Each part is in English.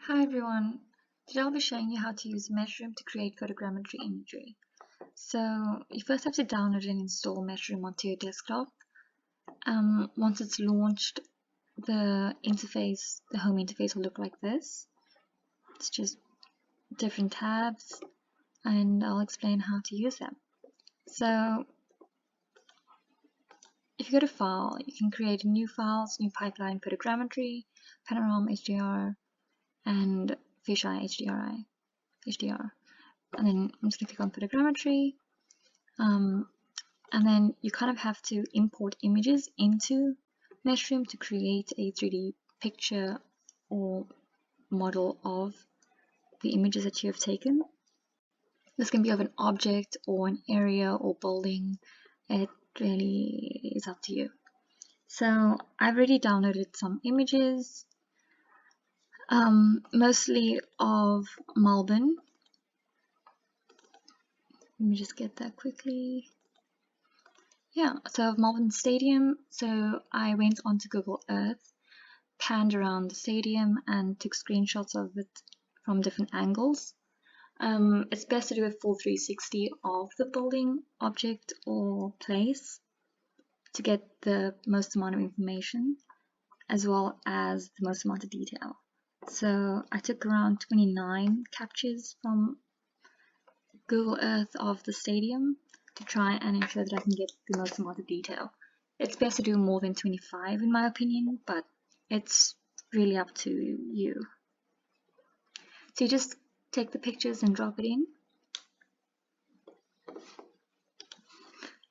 Hi everyone, today I'll be showing you how to use Meshroom to create photogrammetry imagery. So you first have to download and install Meshroom onto your desktop. Once it's launched, the home interface will look like this. It's just different tabs, and I'll explain how to use them. So if you go to File, you can create new files, new pipeline photogrammetry, panorama HDR, and fisheye HDR. And then I'm just going to click on photogrammetry, and then you kind of have to import images into Meshroom to create a 3D picture or model of the images that you have taken. This can be of an object or an area or building. It really is up to you. So I've already downloaded some images, mostly of Melbourne. Let me just get that quickly. Yeah, so of Melbourne Stadium, so I went onto Google Earth, panned around the stadium and took screenshots of it from different angles. It's best to do a full 360 of the building, object or place to get the most amount of information as well as the most amount of detail. So I took around 29 captures from Google Earth of the stadium to try and ensure that I can get the most amount of detail. It's best to do more than 25 in my opinion, but it's really up to you. So you just take the pictures and drop it in,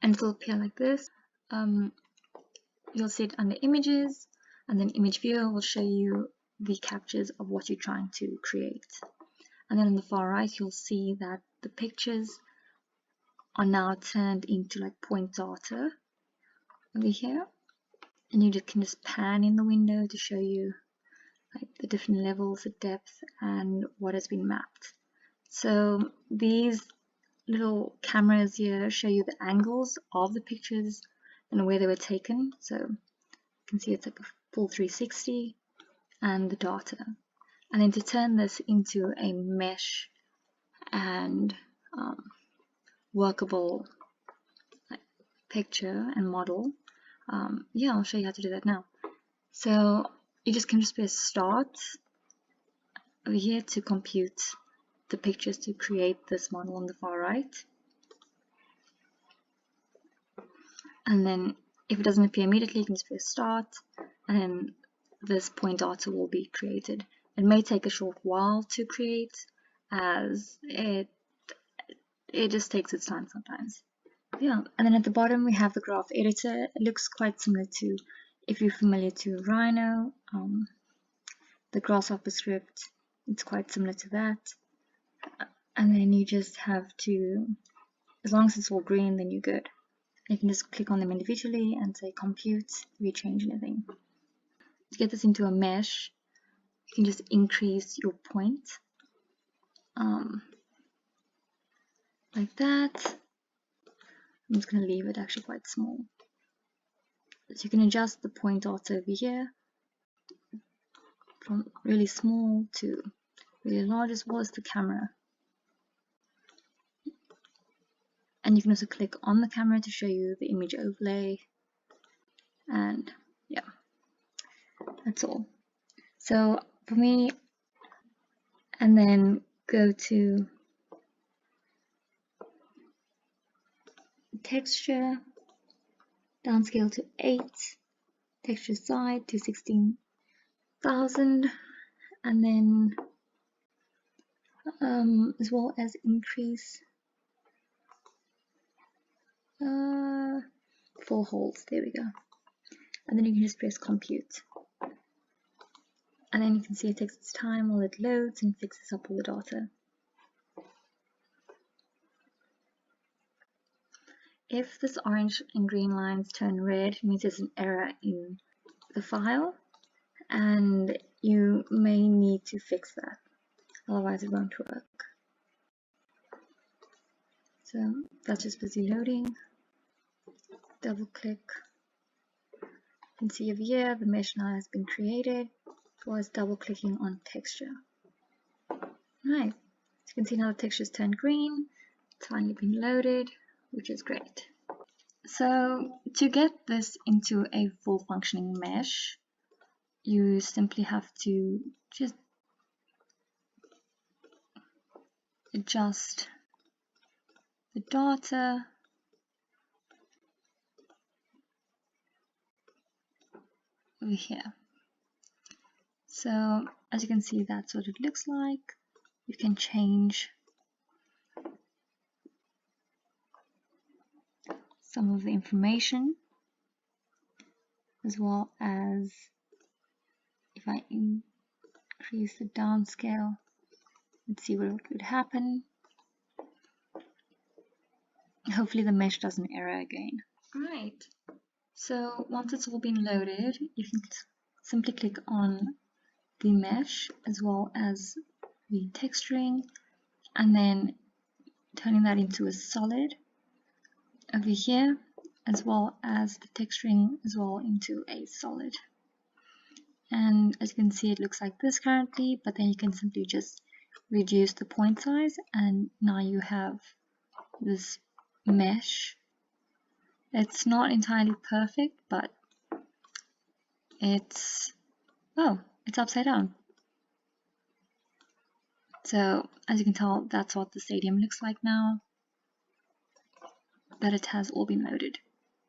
and it'll appear like this. You'll see it under images, and then image viewer will show you the captures of what you're trying to create. And then on the far right, you'll see that the pictures are now turned into like point data over here, and you can just pan in the window to show you like the different levels of depth and what has been mapped. So these little cameras here show you the angles of the pictures and where they were taken. So you can see it's like a full 360 and the data. And then to turn this into a mesh and workable picture and model, yeah, I'll show you how to do that now. So you can just press start over here to compute the pictures to create this model on the far right. And then if it doesn't appear immediately, you can just press start, and then this point data will be created. It may take a short while to create, as it just takes its time sometimes. Yeah, and then at the bottom we have the graph editor. It looks quite similar to, if you're familiar to Rhino, the grasshopper script. It's quite similar to that. And then you just have to, as long as it's all green, then you're good. You can just click on them individually and say compute if you change anything. To get this into a mesh, you can just increase your point like that. I'm just going to leave it actually quite small. So you can adjust the point data over here from really small to really large, as well as the camera. And you can also click on the camera to show you the image overlay. And yeah, that's all. So for me, and then go to texture, downscale to 8, texture side to 16,000, and then as well as increase 4 holes. There we go. And then you can just press compute, and then you can see it takes its time while it loads and fixes up all the data. If this orange and green lines turn red, it means there's an error in the file, and you may need to fix that, otherwise it won't work. So that's just busy loading. Double click. You can see over here the mesh now has been created. It was double clicking on texture. Right, as you can see now the texture's turned green, it's finally been loaded, which is great. So to get this into a full functioning mesh, you simply have to just adjust the data over here. So as you can see, that's what it looks like. You can change some of the information, as well as if I increase the downscale, let's see what would happen. Hopefully the mesh doesn't error again. Alright, so once it's all been loaded, you can simply click on the mesh as well as the texturing, and then turning that into a solid over here, as well as the texturing as well into a solid. And as you can see, it looks like this currently, but then you can simply just reduce the point size, and now you have this mesh. It's not entirely perfect, but it's upside down. So as you can tell, that's what the stadium looks like now that it has all been loaded.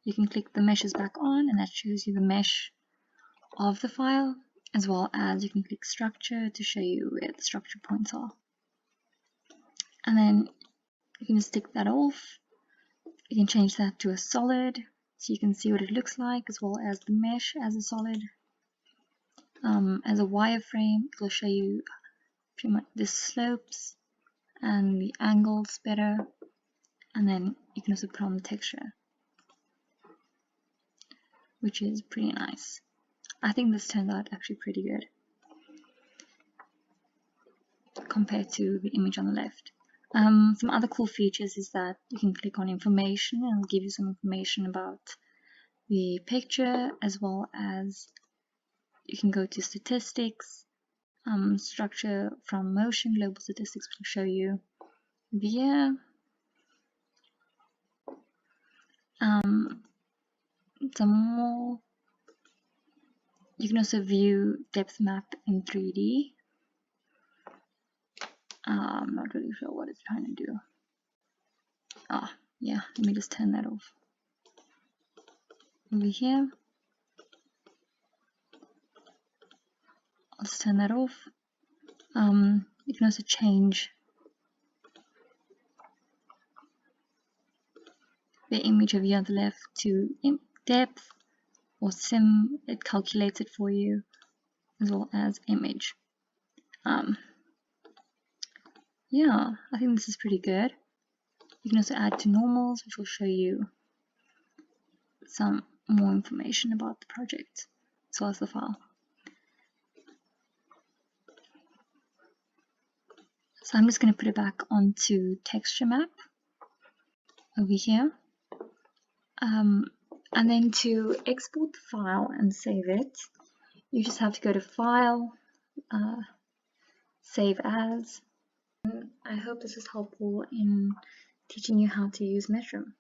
You can click the meshes back on, and that shows you the mesh of the file, as well as you can click structure to show you where the structure points are. And then you can just tick that off. You can change that to a solid, so you can see what it looks like, as well as the mesh as a solid. As a wireframe, it will show you pretty much the slopes and the angles better, and then you can also put on the texture, which is pretty nice. I think this turned out actually pretty good compared to the image on the left. Some other cool features is that you can click on information and it'll give you some information about the picture, as well as you can go to statistics, structure from motion, global statistics will show you via some more. You can also view depth map in 3D. I'm not really sure what it's trying to do. Yeah, let me just turn that off. Over here, I'll just turn that off. You can also change the image over here on the left to depth or sim. It calculates it for you, as well as image. Yeah, I think this is pretty good. You can also add to normals, which will show you some more information about the project as well as the file. So I'm just going to put it back onto texture map over here. And then to export the file and save it, you just have to go to File, Save As. I hope this is helpful in teaching you how to use Meshroom.